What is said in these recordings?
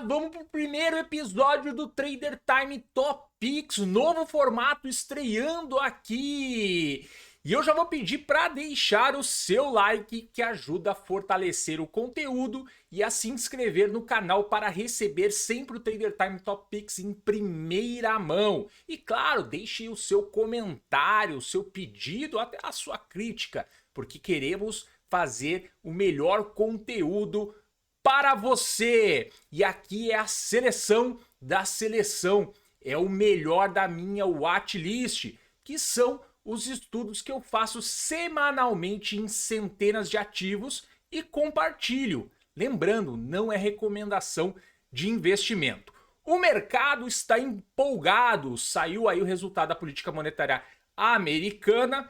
vamos pro primeiro episódio do Trader Time Top Picks, novo formato estreando aqui. E eu já vou pedir para deixar o seu like, que ajuda a fortalecer o conteúdo, e a se inscrever no canal para receber sempre o Trader Time Top Picks em primeira mão. E claro, deixe o seu comentário, o seu pedido, até a sua crítica, porque queremos fazer o melhor conteúdo para você. E aqui é a seleção da seleção, é o melhor da minha watchlist, que são os estudos que eu faço semanalmente em centenas de ativos e compartilho. Lembrando, não é recomendação de investimento. O mercado está empolgado, saiu aí o resultado da política monetária americana,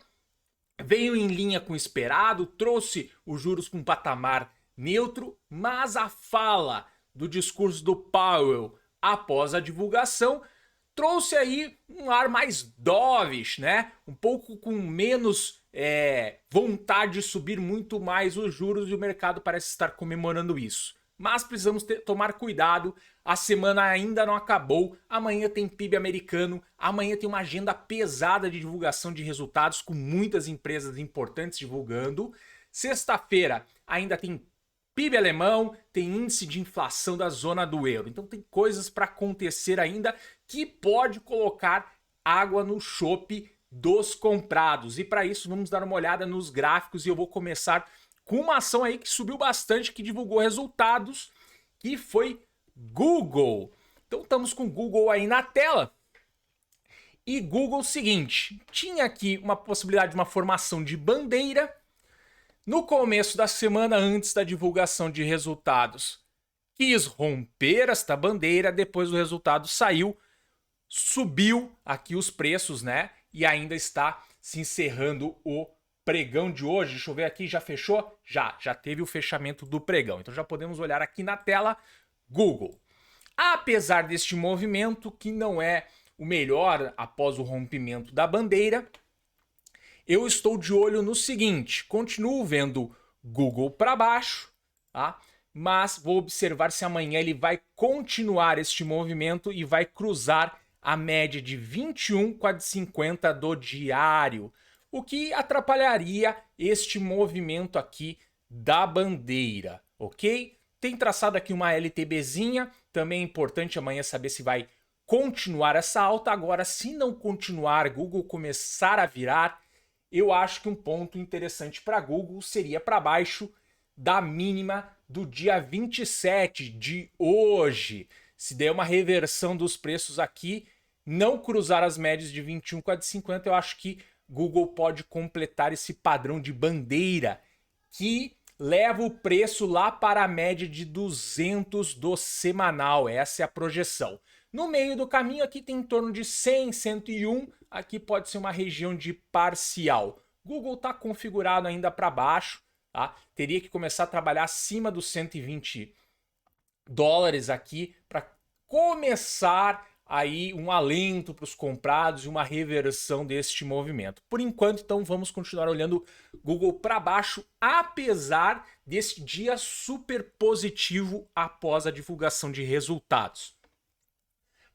veio em linha com o esperado, trouxe os juros com um patamar neutro, mas a fala do discurso do Powell após a divulgação trouxe aí um ar mais dovish, né? Um pouco com menos vontade de subir muito mais os juros, e o mercado parece estar comemorando isso. Mas precisamos tomar cuidado, a semana ainda não acabou, amanhã tem PIB americano, amanhã tem uma agenda pesada de divulgação de resultados com muitas empresas importantes divulgando. Sexta-feira ainda tem PIB alemão, tem índice de inflação da zona do euro. Então tem coisas para acontecer ainda que pode colocar água no chope dos comprados. E para isso vamos dar uma olhada nos gráficos, e eu vou começar com uma ação aí que subiu bastante, que divulgou resultados, que foi Google. Então estamos com Google aí na tela. E Google, seguinte, tinha aqui uma possibilidade de uma formação de bandeira. No começo da semana, antes da divulgação de resultados, quis romper esta bandeira, depois o resultado saiu, subiu aqui os preços, né? E ainda está se encerrando o pregão de hoje. Deixa eu ver aqui, já fechou? Já teve o fechamento do pregão. Então já podemos olhar aqui na tela, Google. Apesar deste movimento, que não é o melhor após o rompimento da bandeira, eu estou de olho no seguinte, continuo vendo Google para baixo, tá? Mas vou observar se amanhã ele vai continuar este movimento e vai cruzar a média de 21 com a de 50 do diário, o que atrapalharia este movimento aqui da bandeira, ok? Tem traçado aqui uma LTBzinha, também é importante amanhã saber se vai continuar essa alta. Agora, se não continuar, Google começar a virar, eu acho que um ponto interessante para Google seria para baixo da mínima do dia 27 de hoje. Se der uma reversão dos preços aqui, não cruzar as médias de 21 com a de 50, eu acho que Google pode completar esse padrão de bandeira que leva o preço lá para a média de 200 do semanal. Essa é a projeção. No meio do caminho aqui tem em torno de 100, 101, aqui pode ser uma região de parcial. Google está configurado ainda para baixo, tá? Teria que começar a trabalhar acima dos 120 dólares aqui para começar aí um alento para os comprados e uma reversão deste movimento. Por enquanto, então, vamos continuar olhando Google para baixo, apesar desse dia super positivo após a divulgação de resultados.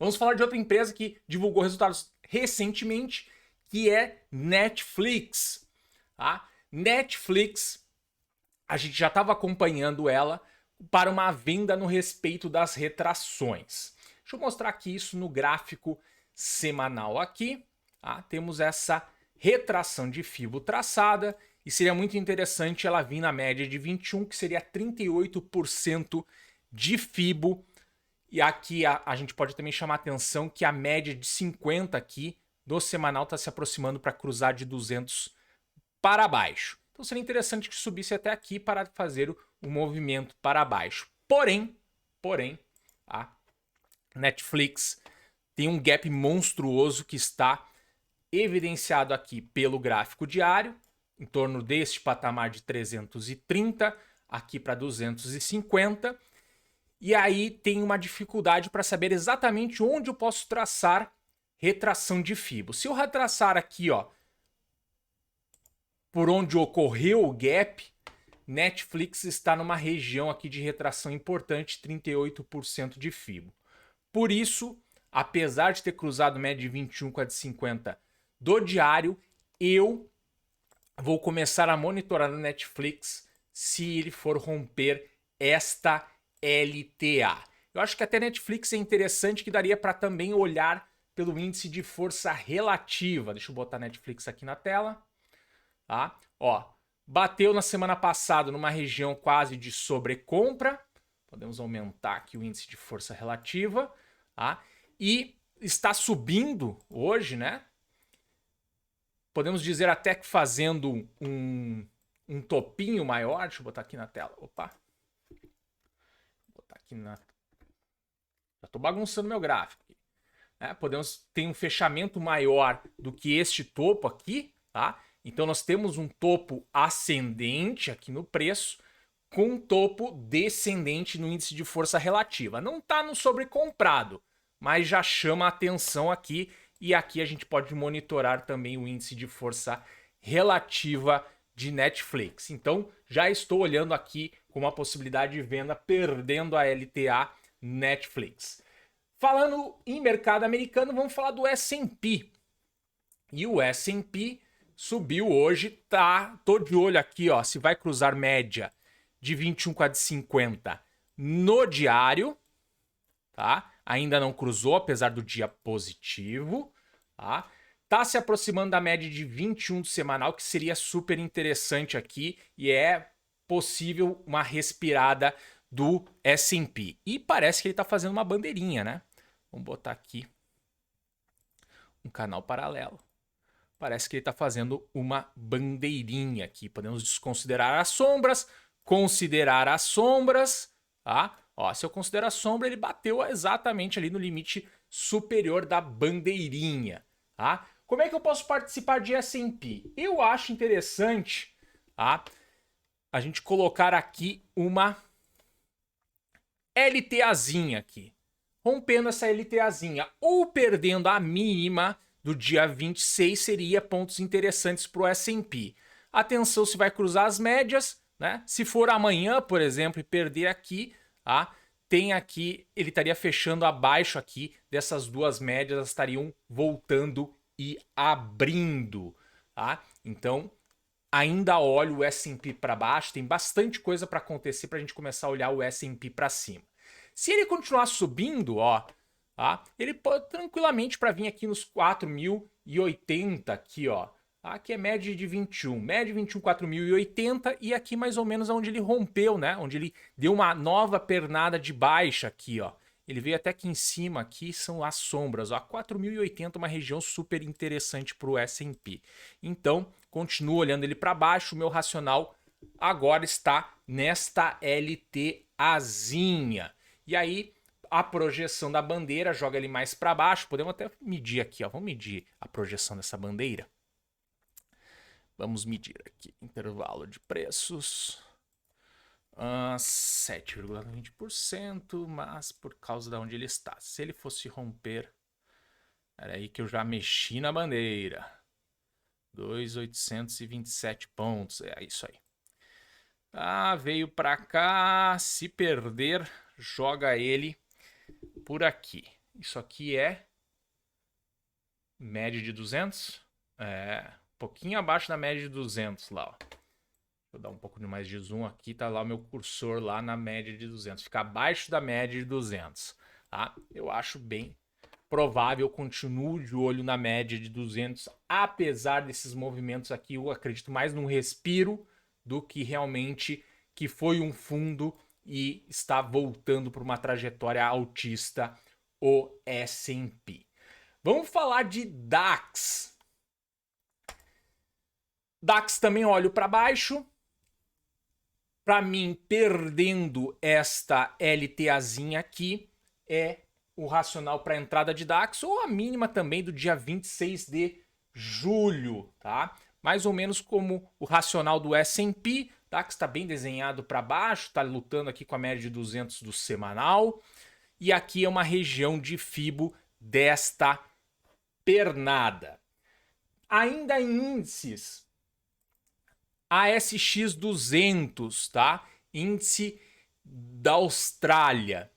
Vamos falar de outra empresa que divulgou resultados recentemente, que é Netflix. Tá? Netflix, a gente já estava acompanhando ela para uma venda no respeito das retrações. Deixa eu mostrar aqui isso no gráfico semanal aqui. Tá? Temos essa retração de FIBO traçada, e seria muito interessante ela vir na média de 21, que seria 38% de FIBO. E aqui a gente pode também chamar a atenção que a média de 50 aqui do semanal está se aproximando para cruzar de 200 para baixo. Então seria interessante que subisse até aqui para fazer o movimento para baixo. Porém, a Netflix tem um gap monstruoso que está evidenciado aqui pelo gráfico diário, em torno deste patamar de 330, aqui para 250. E aí tem uma dificuldade para saber exatamente onde eu posso traçar retração de FIBO. Se eu retraçar aqui, ó, por onde ocorreu o gap, Netflix está numa região aqui de retração importante, 38% de FIBO. Por isso, apesar de ter cruzado média de 21 com a de 50 do diário, eu vou começar a monitorar no Netflix se ele for romper esta LTA. Eu acho que até Netflix é interessante, que daria para também olhar pelo índice de força relativa. Deixa eu botar Netflix aqui na tela. Tá? Ó, bateu na semana passada numa região quase de sobrecompra. Podemos aumentar aqui o índice de força relativa. Tá? E está subindo hoje, né? Podemos dizer até que fazendo um topinho maior. Deixa eu botar aqui na tela. Opa. Vou botar aqui na... Já estou bagunçando meu gráfico. Podemos ter um fechamento maior do que este topo aqui, tá? Então nós temos um topo ascendente aqui no preço, com um topo descendente no índice de força relativa. Não está no sobrecomprado, mas já chama a atenção aqui, e aqui a gente pode monitorar também o índice de força relativa de Netflix. Então já estou olhando aqui com uma possibilidade de venda perdendo a LTA Netflix. Falando em mercado americano, vamos falar do S&P. E o S&P subiu hoje, tá? Tô de olho aqui, ó, se vai cruzar média de 21 com a de 50 no diário, tá? Ainda não cruzou, apesar do dia positivo, tá? Tá se aproximando da média de 21 do semanal, que seria super interessante aqui, e é possível uma respirada do S&P. E parece que ele tá fazendo uma bandeirinha, né? Vamos botar aqui um canal paralelo. Parece que ele está fazendo uma bandeirinha aqui. Podemos desconsiderar as sombras, considerar as sombras, tá? Ó, se eu considerar a sombra, ele bateu exatamente ali no limite superior da bandeirinha, tá? Como é que eu posso participar de S&P? Eu acho interessante, tá, a gente colocar aqui uma LTAzinha aqui. Rompendo essa LTAzinha ou perdendo a mínima do dia 26 seria pontos interessantes para o S&P. Atenção se vai cruzar as médias, né? Se for amanhã, por exemplo, e perder aqui, tá? Tem aqui, ele estaria fechando abaixo aqui dessas duas médias, elas estariam voltando e abrindo, tá? Então, ainda olho o S&P para baixo, tem bastante coisa para acontecer para a gente começar a olhar o S&P para cima. Se ele continuar subindo, ó, tá? Ele pode tranquilamente para vir aqui nos 4.080 aqui, ó. Aqui é média de 21, média de 21, 4.080 e aqui mais ou menos onde ele rompeu, né? Onde ele deu uma nova pernada de baixa aqui, ó. Ele veio até aqui em cima, aqui são as sombras, ó. 4.080, uma região super interessante para o S&P. Então, continuo olhando ele para baixo, o meu racional agora está nesta LTAzinha. E aí, a projeção da bandeira joga ele mais para baixo. Podemos até medir aqui, ó. Vamos medir a projeção dessa bandeira. Vamos medir aqui. Intervalo de preços. 7,20%, mas por causa de onde ele está. Se ele fosse romper... Era aí que eu já mexi na bandeira. 2.827 pontos. É isso aí. Ah, veio para cá. Se perder, joga ele por aqui. Isso aqui é média de 200. É, um pouquinho abaixo da média de 200 lá, ó. Vou dar um pouco mais de zoom aqui, tá lá o meu cursor lá na média de 200. Fica abaixo da média de 200, tá? Eu acho bem provável, eu continuo de olho na média de 200, apesar desses movimentos aqui, eu acredito mais num respiro do que realmente que foi um fundo e está voltando para uma trajetória altista o S&P. Vamos falar de DAX. DAX também olho para baixo. Para mim, perdendo esta LTAzinha aqui, é o racional para entrada de DAX, ou a mínima também do dia 26 de julho, tá? Mais ou menos como o racional do S&P, DAX está bem desenhado para baixo, está lutando aqui com a média de 200 do semanal, e aqui é uma região de FIBO desta pernada. Ainda em índices ASX 200, tá? Índice da Austrália.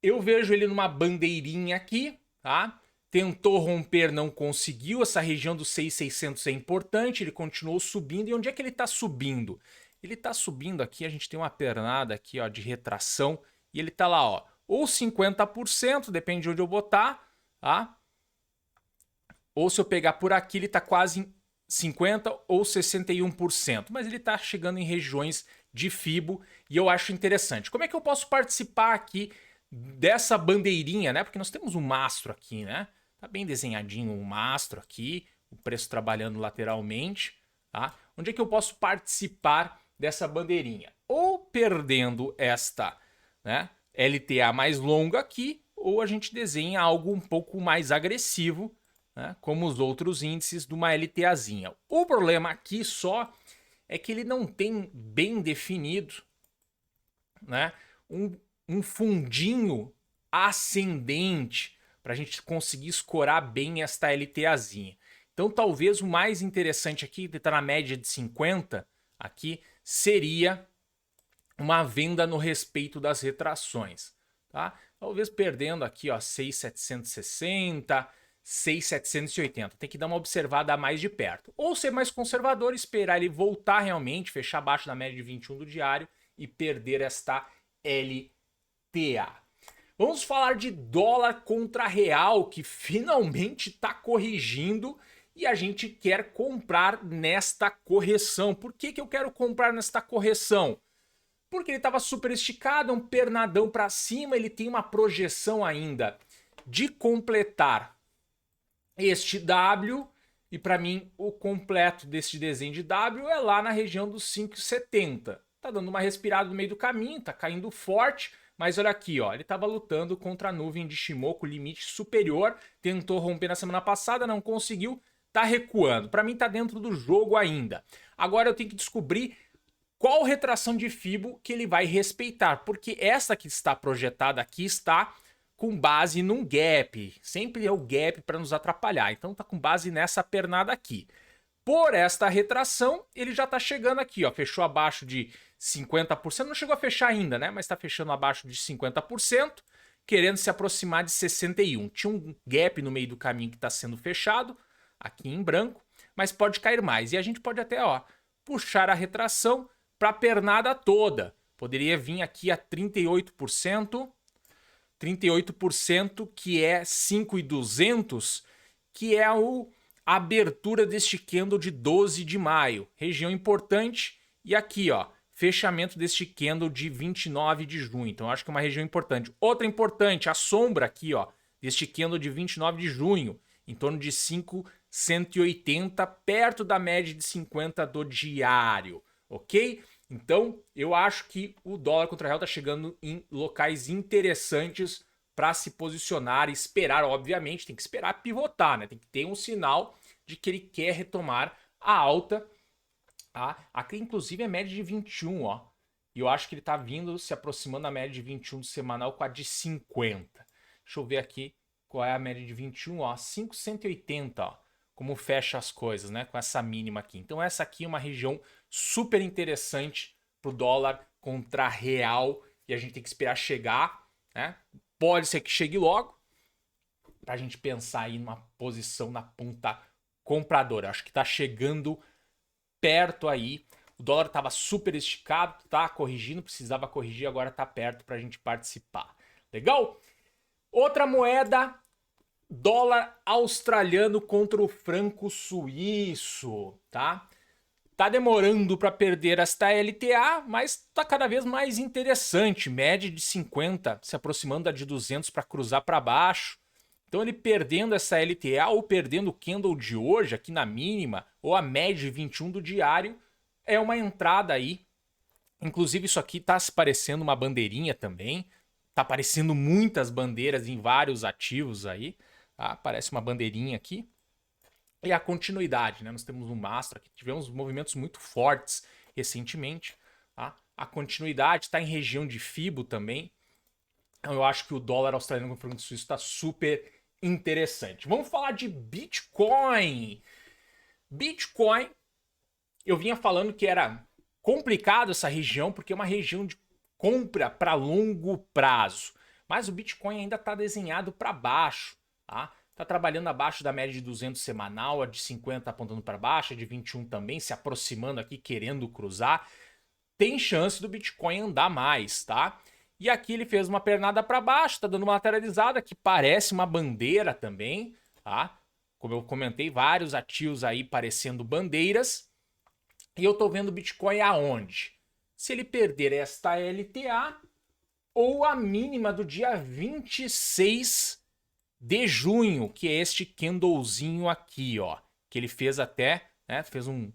Eu vejo ele numa bandeirinha aqui, tá? Tentou romper, não conseguiu. Essa região dos 6.600 é importante, ele continuou subindo. E onde é que ele está subindo? Ele está subindo aqui, a gente tem uma pernada aqui, ó, de retração. E ele está lá, ó, ou 50%, depende de onde eu botar, tá? Ou se eu pegar por aqui, ele está quase em 50% ou 61%. Mas ele está chegando em regiões de FIBO e eu acho interessante. Como é que eu posso participar aqui dessa bandeirinha, né? Porque nós temos um mastro aqui, né? Tá bem desenhadinho um mastro aqui, o preço trabalhando lateralmente, tá? Onde é que eu posso participar dessa bandeirinha? Ou perdendo esta, né, LTA mais longa aqui, ou a gente desenha algo um pouco mais agressivo, né, como os outros índices de uma LTAzinha. O problema aqui só é que ele não tem bem definido, né, um fundinho ascendente para a gente conseguir escorar bem esta LTAzinha. Então talvez o mais interessante aqui, que está na média de 50 aqui, seria uma venda no respeito das retrações, tá? Talvez perdendo aqui, ó, 6.760, 6.780. Tem que dar uma observada mais de perto. Ou ser mais conservador, esperar ele voltar realmente, fechar abaixo da média de 21 do diário e perder esta LTA. Vamos falar de dólar contra real, que finalmente está corrigindo e a gente quer comprar nesta correção. Por que eu quero comprar nesta correção? Porque ele estava super esticado, um pernadão para cima, ele tem uma projeção ainda de completar este W, e para mim o completo deste desenho de W é lá na região dos 5,70. Tá dando uma respirada no meio do caminho, tá caindo forte, mas olha aqui, ó, ele estava lutando contra a nuvem de Shimoku, limite superior, tentou romper na semana passada, não conseguiu, tá recuando. Para mim tá dentro do jogo ainda. Agora eu tenho que descobrir qual retração de FIBO que ele vai respeitar, porque essa que está projetada aqui está com base num gap, sempre é o gap para nos atrapalhar, então tá com base nessa pernada aqui. Por esta retração, ele já tá chegando aqui, ó, fechou abaixo de 50%, não chegou a fechar ainda, né, mas tá fechando abaixo de 50%, querendo se aproximar de 61%. Tinha um gap no meio do caminho que está sendo fechado, aqui em branco, mas pode cair mais, e a gente pode até, ó, puxar a retração para a pernada toda. Poderia vir aqui a 38%, 38% que é 5.200, que é a abertura deste candle de 12 de maio. Região importante. E aqui, ó, fechamento deste candle de 29 de junho. Então, acho que é uma região importante. Outra importante, a sombra aqui, ó, deste candle de 29 de junho, em torno de 5.180, perto da média de 50 do diário. Ok? Então, eu acho que o dólar contra o real está chegando em locais interessantes para se posicionar e esperar, obviamente, tem que esperar pivotar, né? Tem que ter um sinal de que ele quer retomar a alta. Tá? Aqui, inclusive, é média de 21, ó. E eu acho que ele está vindo, se aproximando da média de 21 do semanal com a de 50. Deixa eu ver aqui qual é a média de 21, ó. 5.180, ó. Como fecha as coisas, né? Com essa mínima aqui. Então essa aqui é uma região super interessante para o dólar contra real e a gente tem que esperar chegar, né? Pode ser que chegue logo para a gente pensar aí numa posição na ponta compradora. Acho que está chegando perto aí. O dólar estava super esticado, tá corrigindo, precisava corrigir, agora está perto para a gente participar. Legal? Outra moeda, dólar australiano contra o franco suíço, tá? Tá demorando para perder esta LTA, mas tá cada vez mais interessante. Média de 50, se aproximando da de 200 para cruzar para baixo. Então ele perdendo essa LTA ou perdendo o candle de hoje aqui na mínima, ou a média de 21 do diário, é uma entrada aí. Inclusive isso aqui tá se parecendo uma bandeirinha também. Tá aparecendo muitas bandeiras em vários ativos aí. Tá? Parece uma bandeirinha aqui. E a continuidade, né? Nós temos um mastro aqui, tivemos movimentos muito fortes recentemente. Tá? A continuidade está em região de FIBO também. Então eu acho que o dólar australiano com o franco suíço está super interessante. Vamos falar de Bitcoin. Bitcoin eu vinha falando que era complicado essa região, porque é uma região de compra para longo prazo. Mas o Bitcoin ainda está desenhado para baixo, tá? Está trabalhando abaixo da média de 200 semanal, a de 50 apontando para baixo, a de 21 também se aproximando aqui, querendo cruzar. Tem chance do Bitcoin andar mais, tá? E aqui ele fez uma pernada para baixo, tá dando uma lateralizada que parece uma bandeira também, tá? Como eu comentei, vários ativos aí parecendo bandeiras. E eu tô vendo o Bitcoin aonde? Se ele perder esta LTA ou a mínima do dia 26 de junho, que é este candlezinho aqui, ó. Que ele fez até, né? Fez um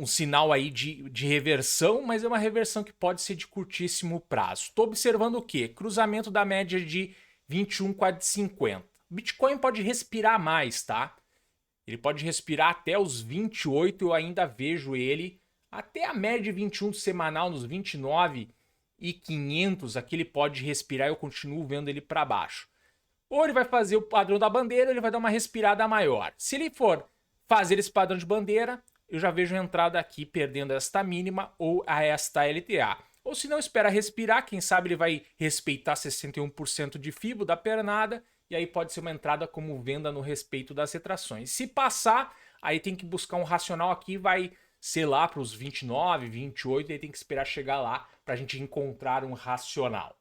sinal aí de reversão, mas é uma reversão que pode ser de curtíssimo prazo. Estou observando o quê? Cruzamento da média de 21 com a de 50. Bitcoin pode respirar mais, tá? Ele pode respirar até os 28, eu ainda vejo ele até a média de 21 semanal nos 29 e 500, aqui ele pode respirar, eu continuo vendo ele para baixo. Ou ele vai fazer o padrão da bandeira, ou ele vai dar uma respirada maior. Se ele for fazer esse padrão de bandeira, eu já vejo a entrada aqui perdendo esta mínima ou a esta LTA. Ou se não, espera respirar, quem sabe ele vai respeitar 61% de FIBO da pernada, e aí pode ser uma entrada como venda no respeito das retrações. Se passar, aí tem que buscar um racional aqui, vai ser lá para os 29, 28, e aí tem que esperar chegar lá para a gente encontrar um racional.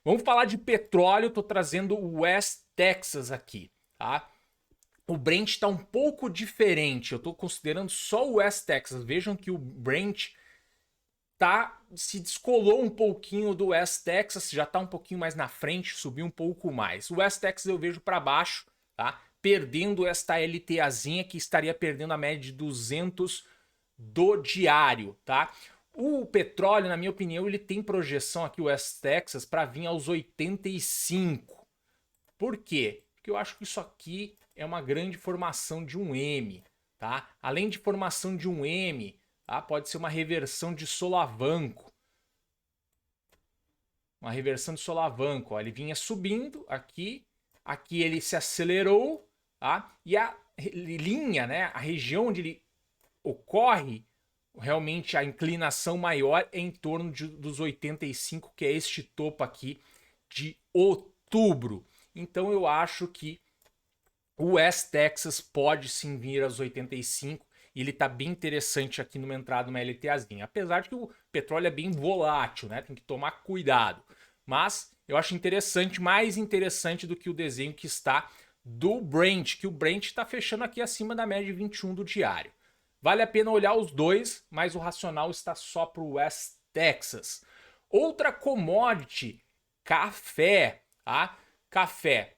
Vamos falar de petróleo, estou trazendo o West Texas aqui, tá? O Brent está um pouco diferente, eu estou considerando só o West Texas. Vejam que o Brent se descolou um pouquinho do West Texas, já está um pouquinho mais na frente, subiu um pouco mais. O West Texas eu vejo para baixo, tá? Perdendo esta LTAzinha que estaria perdendo a média de 200 do diário, tá? O petróleo, na minha opinião, ele tem projeção aqui, o West Texas, para vir aos 85. Por quê? Porque eu acho que isso aqui é uma grande formação de um M, tá? Além de formação de um M, tá? Pode ser uma reversão de solavanco. Uma reversão de solavanco, ó. Ele vinha subindo aqui ele se acelerou, tá? E a linha, né, a região onde ele ocorre, realmente a inclinação maior é em torno dos 85, que é este topo aqui de outubro. Então eu acho que o West Texas pode sim vir aos 85 e ele está bem interessante aqui numa entrada, numa LTAzinha. Apesar de que o petróleo é bem volátil, né? Tem que tomar cuidado. Mas eu acho interessante, mais interessante do que o desenho que está do Brent, que o Brent está fechando aqui acima da média de 21 do diário. Vale a pena olhar os dois, mas o racional está só para o West Texas. Outra commodity, café, tá? Café.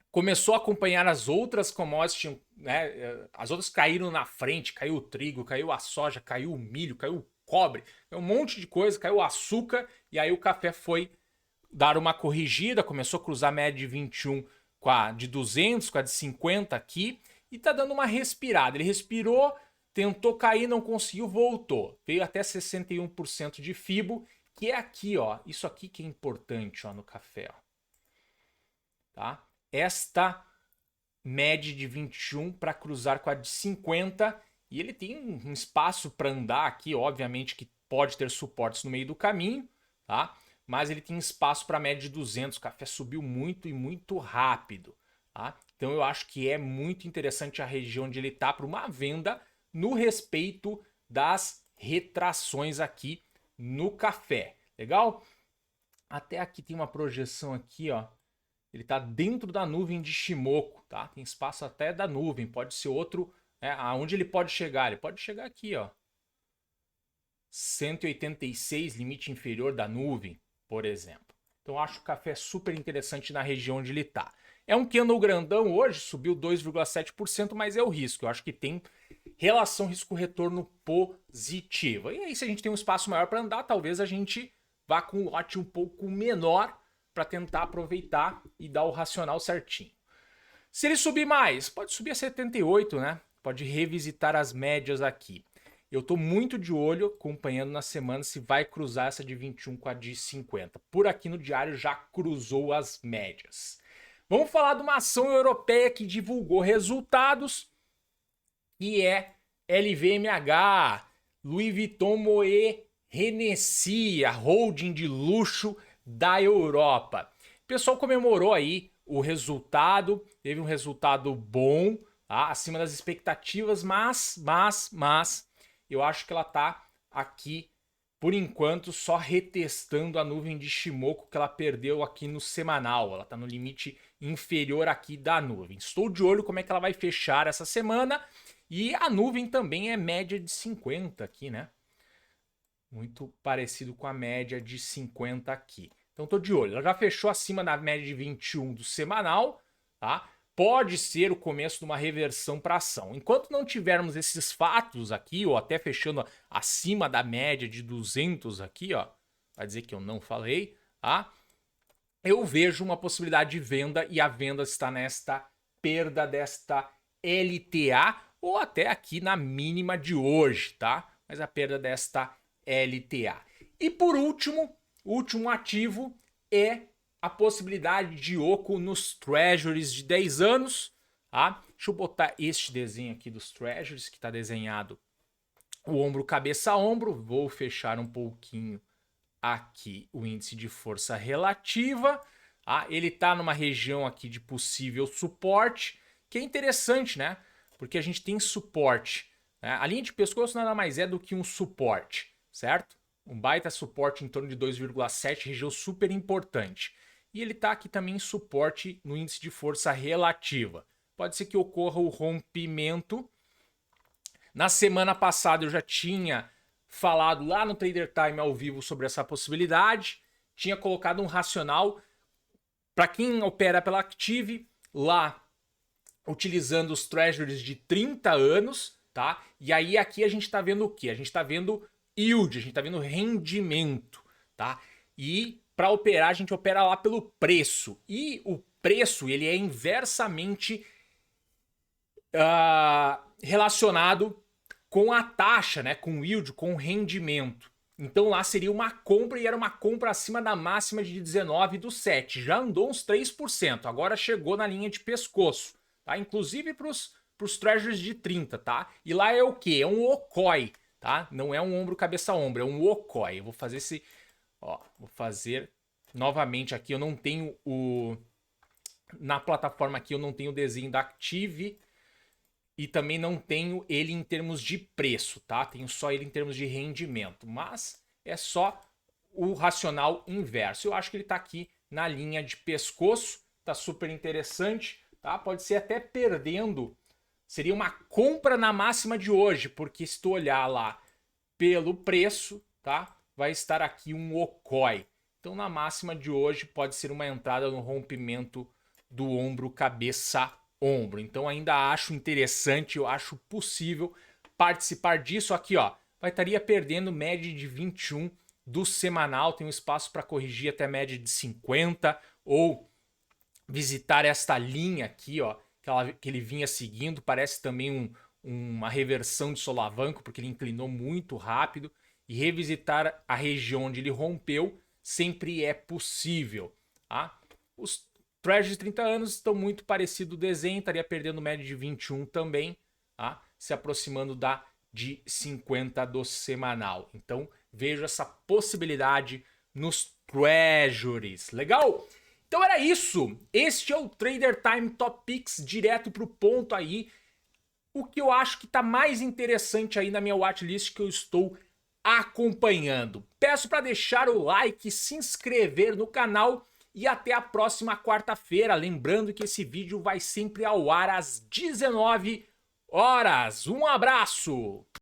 Começou a acompanhar as outras commodities, né? As outras caíram na frente, caiu o trigo, caiu a soja, caiu o milho, caiu o cobre, caiu um monte de coisa, caiu o açúcar, e aí o café foi dar uma corrigida, começou a cruzar a média de 21 com a de 200, com a de 50 aqui, e tá dando uma respirada. Ele respirou, tentou cair, não conseguiu, voltou. Veio até 61% de FIBO, que é aqui, ó. Isso aqui que é importante, ó, no café, ó. Tá? Esta média de 21 para cruzar com a de 50, e ele tem um espaço para andar aqui, obviamente que pode ter suportes no meio do caminho, tá? Mas ele tem espaço para a média de 200. O café subiu muito e muito rápido, tá? Então eu acho que é muito interessante a região onde ele está para uma venda no respeito das retrações aqui no café. Legal? Até aqui tem uma projeção aqui, ó. Ele está dentro da nuvem de Shimoku, tá? Tem espaço até da nuvem, pode ser outro, né? Aonde ele pode chegar? Ele pode chegar aqui, ó. 186, limite inferior da nuvem, por exemplo. Então eu acho o café super interessante na região onde ele está. É um candle grandão hoje, subiu 2,7%, mas é o risco. Eu acho que tem relação risco-retorno positiva. E aí, se a gente tem um espaço maior para andar, talvez a gente vá com um lote um pouco menor para tentar aproveitar e dar o racional certinho. Se ele subir mais, pode subir a 78, né? Pode revisitar as médias aqui. Eu estou muito de olho, acompanhando na semana, se vai cruzar essa de 21 com a de 50. Por aqui no diário já cruzou as médias. Vamos falar de uma ação europeia que divulgou resultados que é LVMH, Louis Vuitton Moet Hennessy, a holding de luxo da Europa. O pessoal comemorou aí o resultado, teve um resultado bom, tá? Acima das expectativas, mas eu acho que ela tá aqui, por enquanto, só retestando a nuvem de Shimoku que ela perdeu aqui no semanal. Ela tá no limite inferior aqui da nuvem. Estou de olho como é que ela vai fechar essa semana. E a nuvem também é média de 50 aqui, né? Muito parecido com a média de 50 aqui. Então tô de olho. Ela já fechou acima da média de 21 do semanal, tá? Pode ser o começo de uma reversão para ação. Enquanto não tivermos esses fatos aqui, ou até fechando acima da média de 200 aqui, ó, vai dizer que eu não falei, tá? Eu vejo uma possibilidade de venda e a venda está nesta perda desta LTA, ou até aqui na mínima de hoje, tá? Mas a perda desta LTA. E por último, o último ativo é a possibilidade de oco nos treasuries de 10 anos, tá? Deixa eu botar este desenho aqui dos treasuries, que está desenhado o ombro, cabeça, ombro. Vou fechar um pouquinho aqui o índice de força relativa. Tá? Ele está numa região aqui de possível suporte, que é interessante, né? Porque a gente tem suporte, né? A linha de pescoço nada mais é do que um suporte, certo? Um baita suporte em torno de 2,7, região super importante. E ele está aqui também em suporte no índice de força relativa. Pode ser que ocorra o rompimento. Na semana passada eu já tinha falado lá no Trader Time ao vivo sobre essa possibilidade. Tinha colocado um racional para quem opera pela Active lá, utilizando os treasuries de 30 anos, tá? E aí aqui a gente está vendo o quê? A gente está vendo yield, a gente está vendo rendimento, tá? E para operar, a gente opera lá pelo preço. E o preço, ele é inversamente relacionado com a taxa, né? Com o yield, com o rendimento. Então lá seria uma compra e era uma compra acima da máxima de 19 do 7. Já andou uns 3%, agora chegou na linha de pescoço, tá? Inclusive para os treasuries de 30, tá? E lá é o quê? É um OCOI, tá? Não é um ombro, cabeça, ombro, é um OCOI. Eu vou fazer esse... Ó, vou fazer novamente aqui, eu não tenho o... Na plataforma aqui eu não tenho o desenho da Active e também não tenho ele em termos de preço, tá? Tenho só ele em termos de rendimento, mas é só o racional inverso. Eu acho que ele tá aqui na linha de pescoço, tá super interessante, tá? Pode ser até perdendo, seria uma compra na máxima de hoje, porque se tu olhar lá pelo preço, tá? Vai estar aqui um OCOI. Então, na máxima de hoje, pode ser uma entrada no rompimento do ombro, cabeça, ombro. Então, ainda acho interessante, eu acho possível participar disso. Aqui, ó, vai estaria perdendo média de 21 do semanal. Tem um espaço para corrigir até média de 50 ou visitar esta linha aqui, ó, que ele vinha seguindo. Parece também uma reversão de solavanco, porque ele inclinou muito rápido. E revisitar a região onde ele rompeu sempre é possível, tá? Os treasuries de 30 anos estão muito parecido o desenho, estaria perdendo média de 21 também, tá? Se aproximando da de 50 do semanal. Então vejo essa possibilidade nos treasuries. Legal? Então era isso. Este é o Trader Time Top Picks, direto para o ponto aí. O que eu acho que está mais interessante aí na minha watchlist que eu estou acompanhando. Peço para deixar o like, se inscrever no canal e até a próxima quarta-feira. Lembrando que esse vídeo vai sempre ao ar às 19 horas. Um abraço!